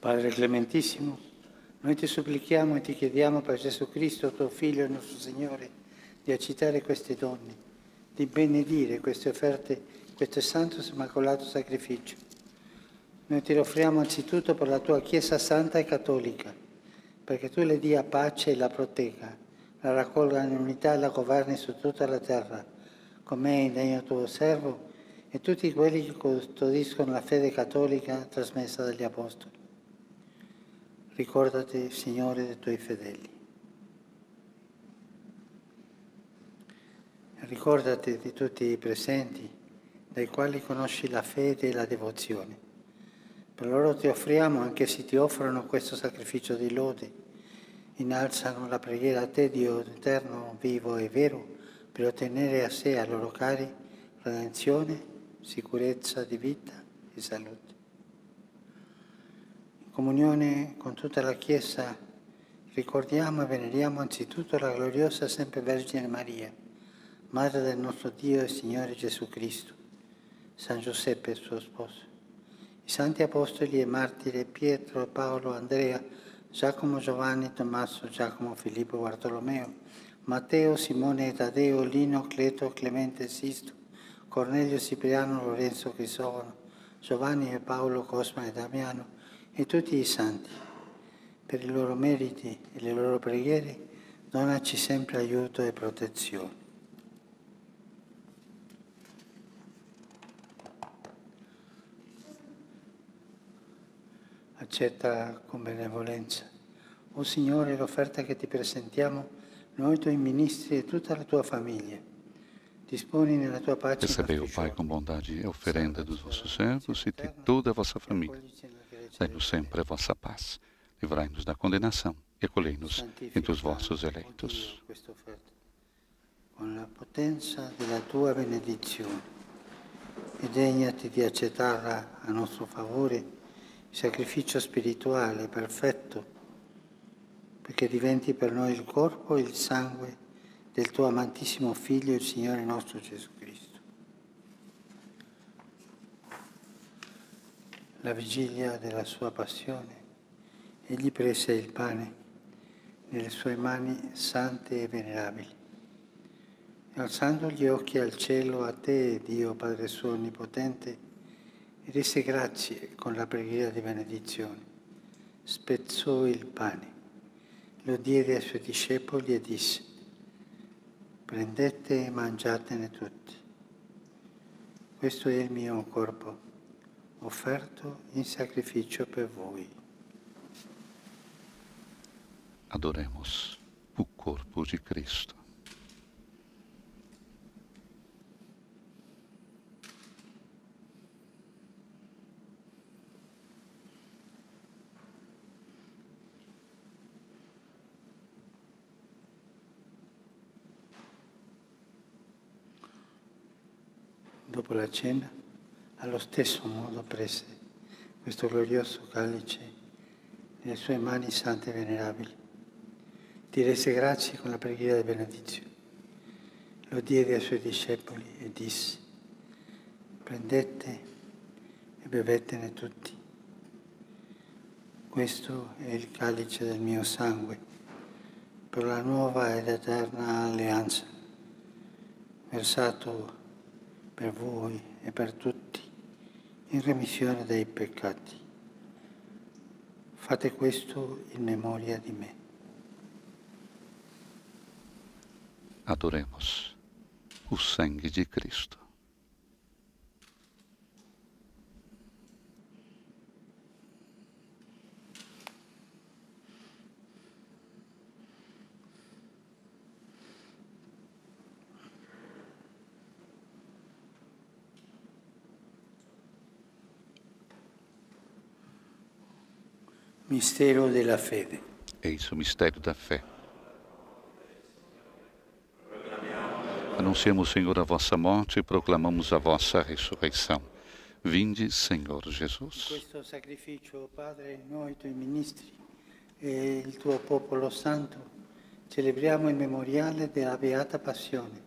Padre Clementissimo, noi ti supplichiamo e ti chiediamo per Gesù Cristo, tuo Figlio e nostro Signore, di accettare queste donne, di benedire queste offerte, questo santo e immacolato sacrificio. Noi ti offriamo anzitutto per la tua Chiesa santa e cattolica, perché tu le dia pace e la protegga, la raccolga in unità e la governi su tutta la terra, come è indegno tuo servo e tutti quelli che custodiscono la fede cattolica trasmessa dagli Apostoli. Ricordati, Signore, dei tuoi fedeli. Ricordati di tutti i presenti, dai quali conosci la fede e la devozione. Per loro ti offriamo, anche se ti offrono questo sacrificio di lode, innalzano la preghiera a te, Dio eterno, vivo e vero, per ottenere a sé e a loro cari redenzione, sicurezza di vita e salute. In comunione con tutta la Chiesa ricordiamo e veneriamo anzitutto la gloriosa sempre Vergine Maria, Madre del nostro Dio e Signore Gesù Cristo, San Giuseppe suo sposo, i santi apostoli e martiri Pietro, Paolo, Andrea, Giacomo, Giovanni, Tommaso, Giacomo, Filippo, Bartolomeo, Matteo, Simone e Taddeo, Lino, Cleto, Clemente, Sisto, Cornelio, Cipriano, Lorenzo, Crisogono, Giovanni e Paolo, Cosma e Damiano, e tutti i santi. Per i loro meriti e le loro preghiere, donaci sempre aiuto e protezione. accetta con benevolenza. O Signore, l'offerta che ti presentiamo, noi tuoi ministri e tutta la tua famiglia. Disponi nella tua pace. Recebei, ó Pai, com bondade a oferenda dos vossos servos e de toda a vossa família. Dai-nos sempre a vossa paz. Livrai-nos da condenação e acolhei-nos entre os vossos eleitos. Con la potenza della tua benedizione e degnati di accettarla a nostro favore, il sacrificio spirituale perfetto, perché diventi per noi il corpo e il sangue del tuo amantissimo Figlio, il Signore nostro Gesù Cristo. La vigilia della sua passione, egli prese il pane nelle sue mani sante e venerabili. E alzando gli occhi al cielo, a te, Dio Padre suo onnipotente, rese grazie con la preghiera di benedizione. Spezzò il pane, lo diede ai suoi discepoli e disse: prendete e mangiatene tutti. Questo è il mio corpo, offerto in sacrificio per voi. Adoremos o corpo de Cristo. Dopo la cena, allo stesso modo prese questo glorioso calice nelle sue mani sante e venerabili. Ti rese grazie con la preghiera di benedizione. Lo diede ai suoi discepoli e disse: prendete e bevetene tutti. Questo è il calice del mio sangue, per la nuova ed eterna alleanza, versato per voi e per tutti, in remissione dei peccati. Fate questo in memoria di me. Adoremos o sangue de Cristo. Mistero della fede. Eis o mistério da fé. Anunciamos, Senhor, a vossa morte e proclamamos a vossa ressurreição. Vinde, Senhor Jesus. Questo sacrificio, Padre, noi tuoi ministri e il tuo popolo santo, celebriamo il memoriale della beata passione,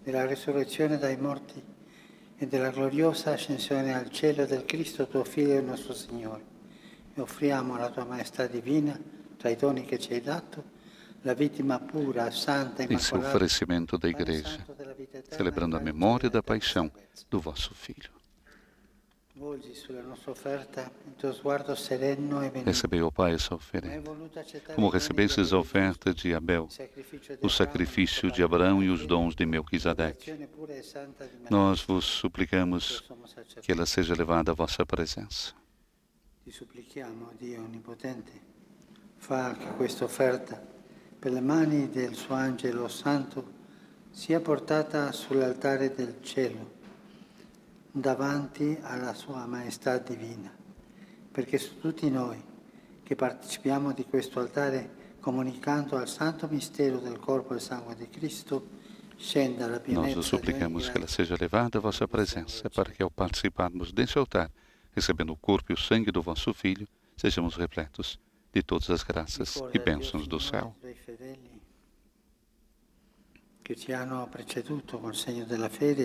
della resurrezione dai morti e della gloriosa ascensione al cielo del Cristo, tuo Figlio e nostro Signore. E offriamo alla tua maestà divina, tra i doni che ci hai dato, la vittima pura, santa, Esse é o immacolata, oferecimento da Igreja, celebrando a memória da paixão do vosso Filho. Volgi sulla nostra offerta il tuo sguardo sereno e benigno. Recebei, ó Pai, essa oferenda, como recebestes a oferta de Abel, o sacrifício de Abraão e os dons de Melquisedeque. Nós vos suplicamos que ela seja levada à vossa presença. Ti supplichiamo, Dio Onnipotente, fa che questa offerta, per le mani del suo angelo santo, sia portata sull'altare del cielo, davanti alla sua maestà divina, perché su tutti noi che partecipiamo di questo altare, comunicando al santo mistero del corpo e sangue di Cristo, scenda la Nós pienezza vos suplicamos que ela seja levada à vossa presença, para que ao participarmos desse altar, recebendo o corpo e o sangue do vosso Filho, sejamos repletos de todas as graças e bênçãos do céu.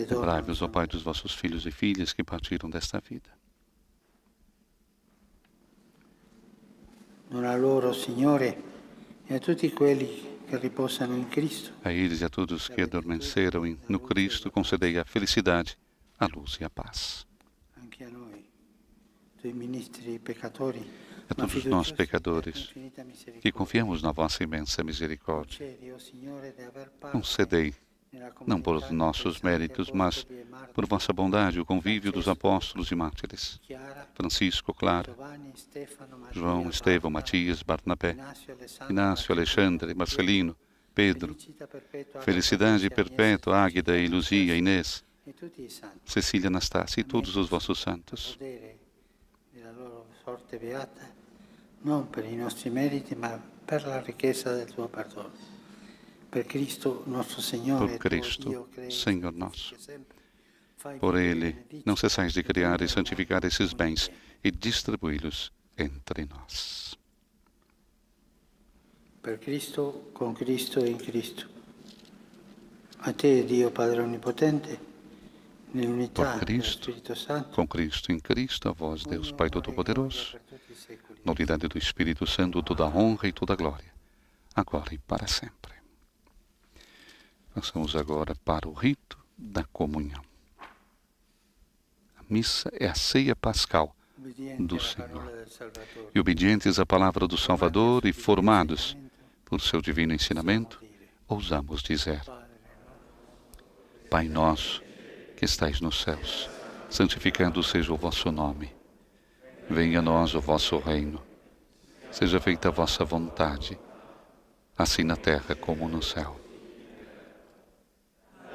Lembrai-vos, ó Pai, dos vossos filhos e filhas que partiram desta vida. Dona loro, Signore, e a tutti quelli che riposano in Cristo. A eles e a todos que adormeceram no Cristo, concedei a felicidade, a luz e a paz. Anche a noi, tuoi ministri peccatori, A todos nós, pecadores, que confiamos na vossa imensa misericórdia, concedei, não por nossos méritos, mas por vossa bondade, o convívio dos apóstolos e mártires, Francisco, Clara, Giovanni, Stefano, Mattia, João, Estevão, Marta, Matias, Barnabé, Inácio, Alexandre, Marcelino, Pedro, Felicita Felicidade Perpétua, Águida e Luzia, Inês, e tutti i santi, Cecília, Anastácia e todos os vossos santos. godere della loro sorte beata, non per i nostri meriti, ma per la ricchezza del tuo perdono. Per Cristo nostro Signore, Por Cristo, Senhor nosso. Por Ele, não cessais de criar e santificar esses bens e distribuí-los entre nós. Per Cristo, con Cristo e in Cristo. A te, Dio Padre Onnipotente, nell'unità Por dello Cristo, Spirito Santo, com Cristo em Cristo, a vós, Deus Pai Todo-Poderoso, na unidade do Espírito Santo, toda a honra e toda a glória, agora e para sempre. Passamos agora para o rito da comunhão. A missa é a ceia pascal do Senhor. E obedientes à palavra do Salvador e formados por seu divino ensinamento, ousamos dizer: Pai nosso, que estais nos céus, santificado seja o vosso nome. Venha a nós o vosso reino. Seja feita a vossa vontade, assim na terra como no céu.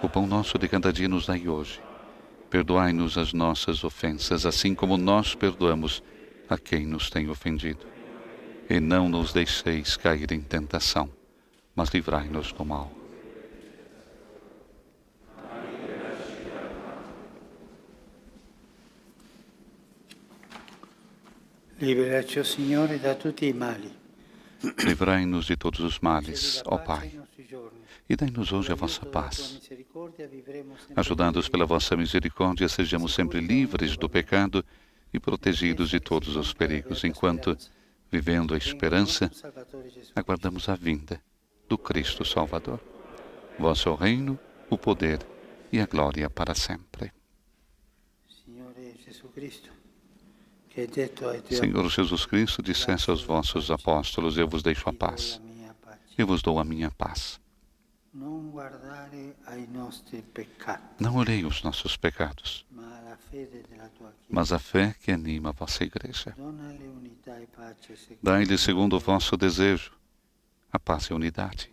O pão nosso de cada dia nos dai hoje. Perdoai-nos as nossas ofensas, assim como nós perdoamos a quem nos tem ofendido. E não nos deixeis cair em tentação, mas livrai-nos do mal. Liberaci, o Signore, da tutti i mali. Livrai-nos de todos os males, ó Pai, e dai-nos hoje a vossa paz. Ajudados pela vossa misericórdia, sejamos sempre livres do pecado e protegidos de todos os perigos, enquanto, vivendo a esperança, aguardamos a vinda do Cristo Salvador. Vosso reino, o poder e a glória para sempre. Senhor Jesus Cristo, disseste aos vossos apóstolos: eu vos deixo a paz. Eu vos dou a minha paz. Não olhei os nossos pecados, mas a fé que anima a vossa Igreja. Dai-lhe segundo o vosso desejo a paz e a unidade.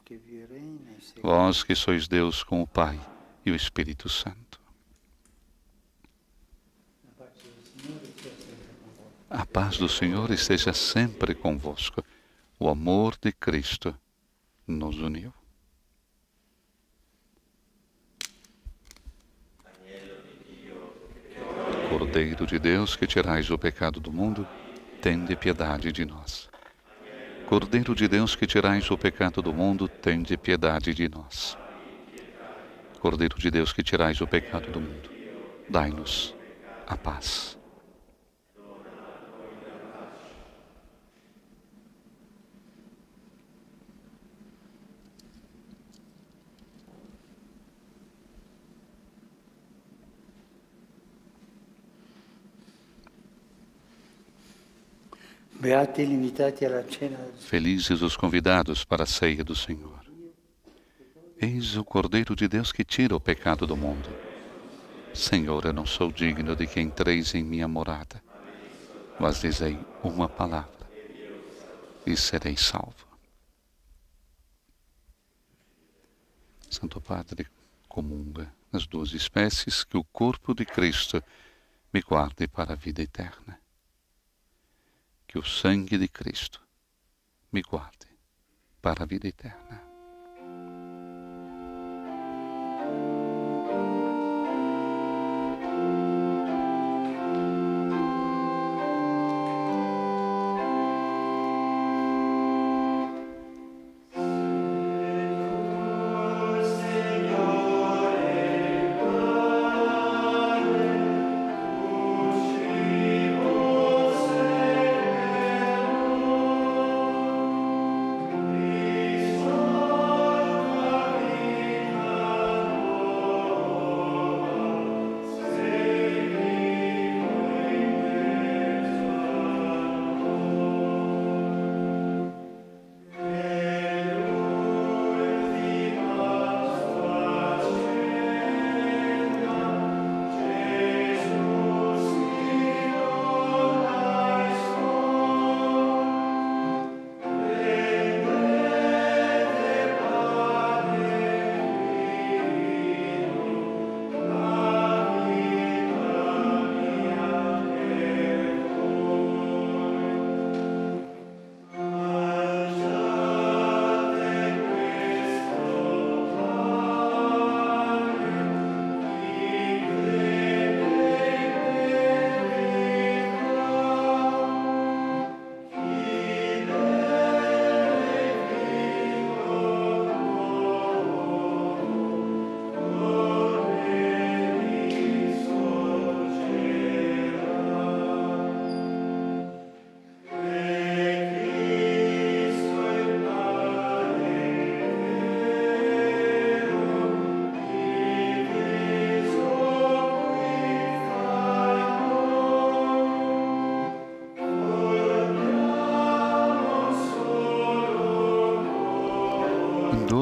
Vós que sois Deus com o Pai e o Espírito Santo. A paz do Senhor esteja sempre convosco. O amor de Cristo nos uniu. Cordeiro de Deus, que tirais o pecado do mundo, tende piedade de nós. Cordeiro de Deus, que tirais o pecado do mundo, tende piedade de nós. Cordeiro de Deus, que tirais o pecado do mundo, dai-nos a paz. Felizes os convidados para a ceia do Senhor. Eis o Cordeiro de Deus que tira o pecado do mundo. Senhor, eu não sou digno de que entreis em minha morada, mas dizei uma palavra e serei salvo. Santo Padre, comunga as duas espécies, que o corpo de Cristo me guarde para a vida eterna. Que o sangue de Cristo me guarde para a vida eterna. Oh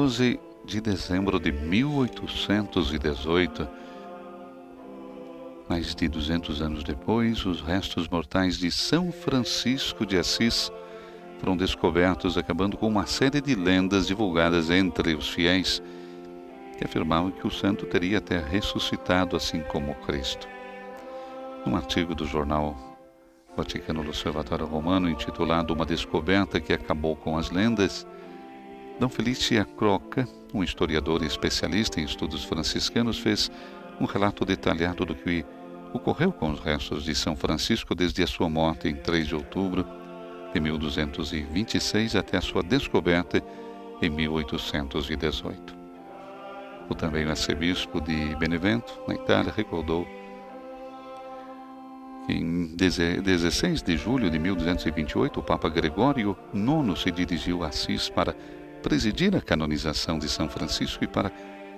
12 de dezembro de 1818, mais de 200 anos depois, os restos mortais de São Francisco de Assis foram descobertos, acabando com uma série de lendas divulgadas entre os fiéis que afirmavam que o santo teria até ressuscitado assim como Cristo. Num artigo do jornal Vaticano L'Osservatore Romano, intitulado Uma Descoberta que Acabou com as Lendas, D. Felice Acroca, um historiador e especialista em estudos franciscanos, fez um relato detalhado do que ocorreu com os restos de São Francisco desde a sua morte em 3 de outubro de 1226 até a sua descoberta em 1818. O também arcebispo de Benevento, na Itália, recordou que em 16 de julho de 1228, o Papa Gregório IX se dirigiu a Assis para presidir a canonização de São Francisco e para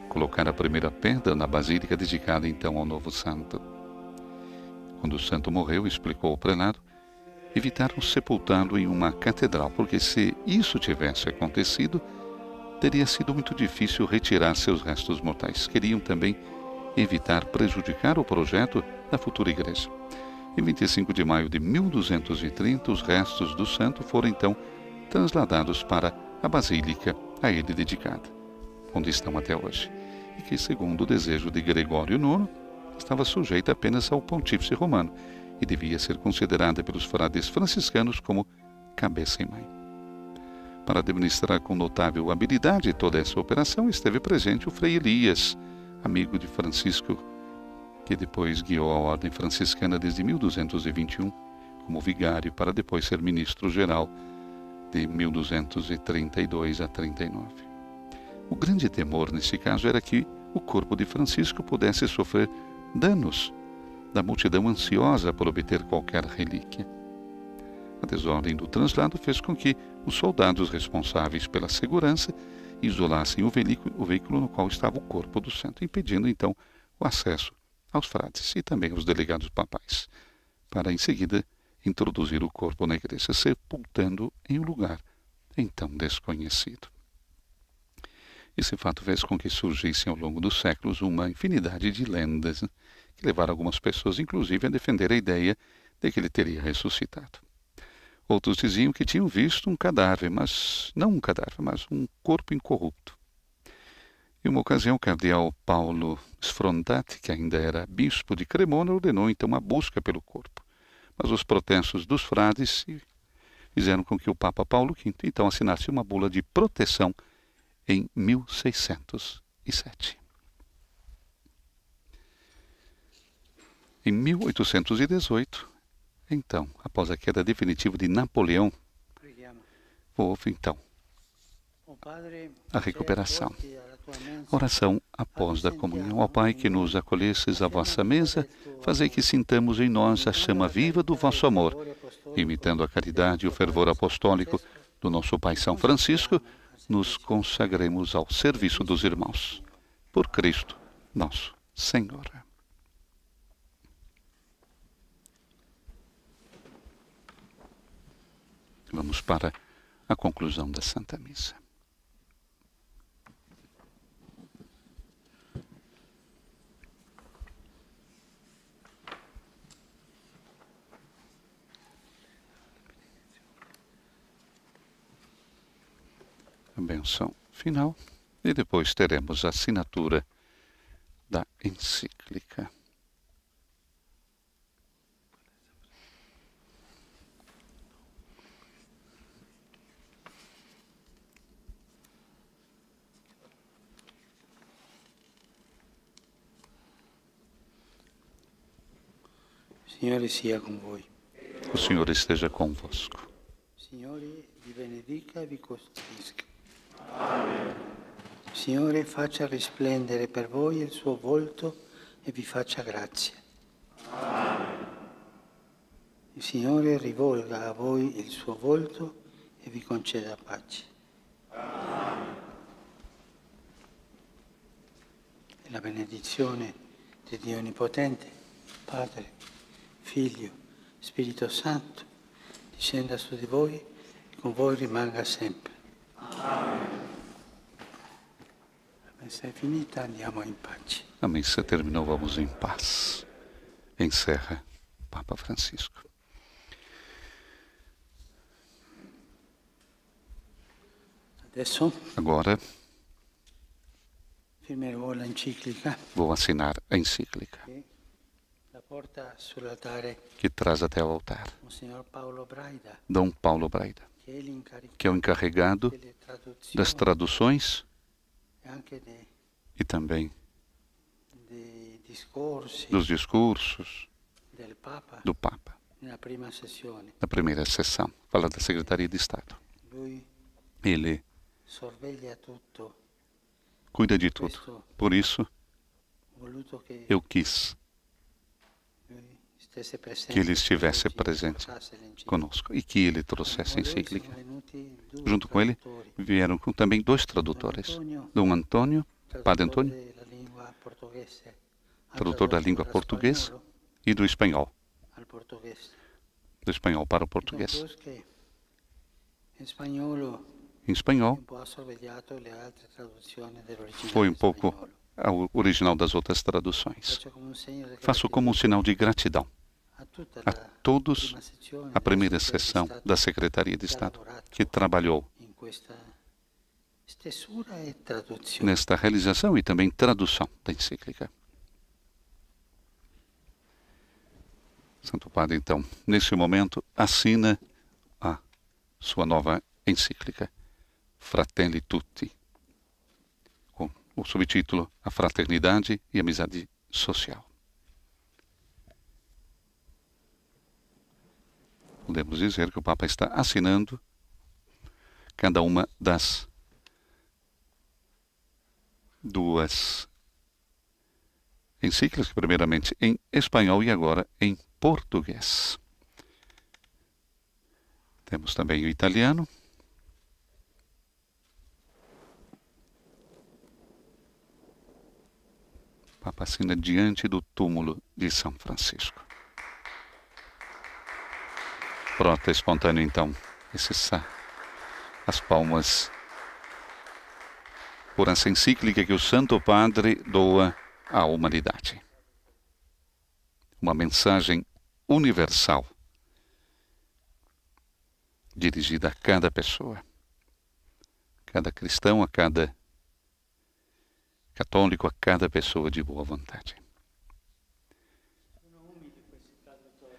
colocar a primeira pedra na basílica dedicada então ao novo santo. Quando o santo morreu, explicou o prelado, evitaram sepultá-lo em uma catedral, porque se isso tivesse acontecido, teria sido muito difícil retirar seus restos mortais. Queriam também evitar prejudicar o projeto da futura igreja. Em 25 de maio de 1230, os restos do santo foram então transladados para a basílica a ele dedicada, onde estão até hoje, e que, segundo o desejo de Gregório IX, estava sujeita apenas ao pontífice romano e devia ser considerada pelos frades franciscanos como cabeça e mãe. Para administrar com notável habilidade toda essa operação, esteve presente o Frei Elias, amigo de Francisco, que depois guiou a ordem franciscana desde 1221 como vigário, para depois ser ministro-geral de 1232 a 39. O grande temor nesse caso era que o corpo de Francisco pudesse sofrer danos da multidão ansiosa por obter qualquer relíquia. A desordem do translado fez com que os soldados responsáveis pela segurança isolassem o veículo no qual estava o corpo do santo, impedindo então o acesso aos frades e também aos delegados papais, para em seguida introduzir o corpo na igreja, sepultando em um lugar então desconhecido. Esse fato fez com que surgissem ao longo dos séculos uma infinidade de lendas, que levaram algumas pessoas, inclusive, a defender a ideia de que ele teria ressuscitado. Outros diziam que tinham visto um cadáver, mas não um cadáver, mas um corpo incorrupto. Em uma ocasião, o cardeal Paulo Sfrondati, que ainda era bispo de Cremona, ordenou então a busca pelo corpo. Mas os protestos dos frades fizeram com que o Papa Paulo V então assinasse uma bula de proteção em 1607. Em 1818, então, após a queda definitiva de Napoleão, houve então a recuperação. Oração após da comunhão. Ó Pai, que nos acolhesses à vossa mesa, fazei que sintamos em nós a chama viva do vosso amor, imitando a caridade e o fervor apostólico do nosso Pai São Francisco, nos consagremos ao serviço dos irmãos. Por Cristo nosso Senhor. Vamos para a conclusão da Santa Missa. A bênção final e depois teremos a assinatura da encíclica. Signore sia con voi. O Senhor esteja convosco. Signore vi benedica e vi custodisca. Amen. Signore faccia risplendere per voi il suo volto e vi faccia grazia. Amen. Il Signore rivolga a voi il suo volto e vi conceda pace. Amen. E la benedizione di Dio Onnipotente, Padre, Figlio, Spirito Santo, discenda su di voi e con voi rimanga sempre. Amen. messa è finita, andiamo in pace. A missa terminou, vamos em paz. Encerra Papa Francisco. Adesso Agora firmerò l'enciclica vou assinar a encíclica che la porta sull'altare que traz até o altar Monsignor Paolo Braida, Dom Paulo Braida, che è l'incaricato que é o encarregado delle das traduzioni traduções e anche e também dei discorsi dos discursos del Papa do Papa. nella prima sessione. Na primeira sessão, fala da Secretaria de Estado. Lui Ele sorveglia tutto. cuida de tudo. Por isso, Ho voluto che eu quis lui stesse presente, que ele estivesse oggi presente portasse l'enciclica. conosco e que ele trouxesse a Con lui encíclica. sono venuti due Junto com ele traduttori, vieram também dois tradutores, Dom Antônio, Padre Antônio, traduttore della lingua portoghese, ha tradutor da tradotto língua da portuguesa spagnolo e do espanhol para o português. Depois que em espanhol Em espanhol, un po' ha sorvegliato le altre traduzioni dell'originale foi pouco spagnolo. o original das outras traduções. Faccio come un segno di Faço como um sinal de gratidão a tutta a la todos prima sezione a primeira della sessão Secretaria da Secretaria de che ha Estado, lavorato que trabalhou in questa stesura e traduzione. nesta realização e também tradução da encíclica. Santo Padre, então, nesse momento, assina a sua nova encíclica, Fratelli Tutti, com o subtítulo A Fraternidade e Amizade Social. Podemos dizer que o Papa está assinando cada uma das duas encíclicas, primeiramente em espanhol e agora em português. Temos também o italiano. O Papa assina diante do túmulo de São Francisco. Brota espontâneo, então, as palmas por essa encíclica que o Santo Padre doa à humanidade. Uma mensagem universal dirigida a cada pessoa, cada cristão, a cada católico, a cada pessoa de boa vontade.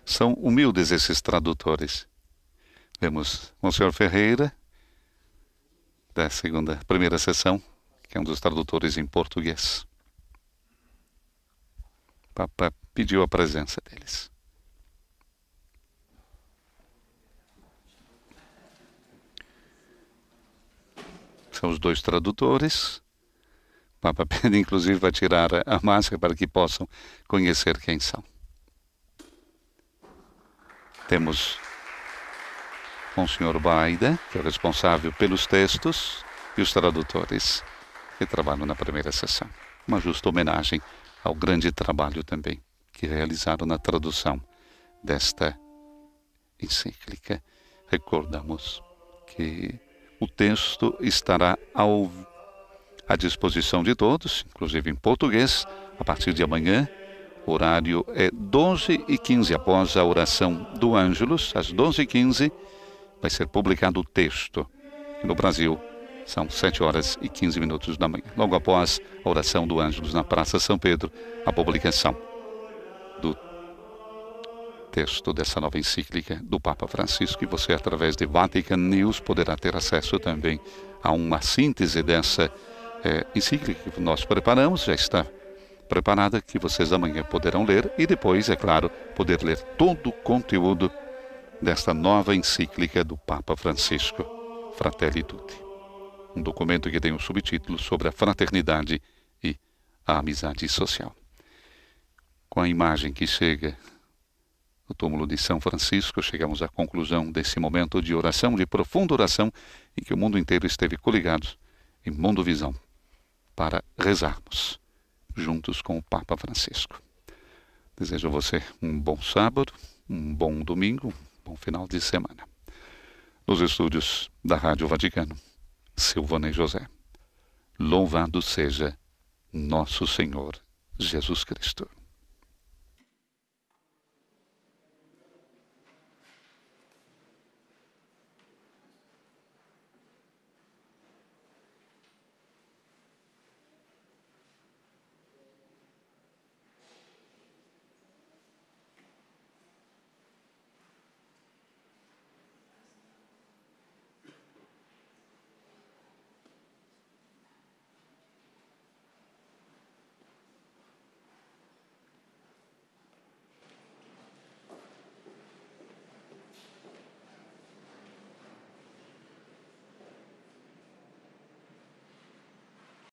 São humildes esses tradutores. Vemos Monsenhor Ferreira, da primeira sessão, que é um dos tradutores em português. O Papa pediu a presença deles. São os dois tradutores. O Papa pede, inclusive, para tirar a máscara para que possam conhecer quem são. Temos Monsenhor Braida, que é o responsável pelos textos, e os tradutores que trabalham na primeira sessão. Uma justa homenagem ao grande trabalho também que realizaram na tradução desta encíclica. Recordamos que o texto estará à disposição de todos, inclusive em português, a partir de amanhã. O horário é 12h15, após a oração do Ângelus, às 12h15, vai ser publicado o texto. No Brasil, são 7h15 da manhã. Logo após a oração do Ângelus na Praça São Pedro, a publicação do texto dessa nova encíclica do Papa Francisco, e você, através de Vatican News, poderá ter acesso também a uma síntese dessa encíclica que nós preparamos, já está preparada, que vocês amanhã poderão ler e depois, é claro, poder ler todo o conteúdo desta nova encíclica do Papa Francisco, Fratelli Tutti. Um documento que tem um subtítulo sobre a fraternidade e a amizade social. Com a imagem que chega no túmulo de São Francisco, chegamos à conclusão desse momento de oração, de profunda oração, em que o mundo inteiro esteve coligado em Mundo Visão, para rezarmos juntos com o Papa Francisco. Desejo a você um bom sábado, um bom domingo, um bom final de semana. Nos estúdios da Rádio Vaticano, Silvana e José. Louvado seja nosso Senhor Jesus Cristo.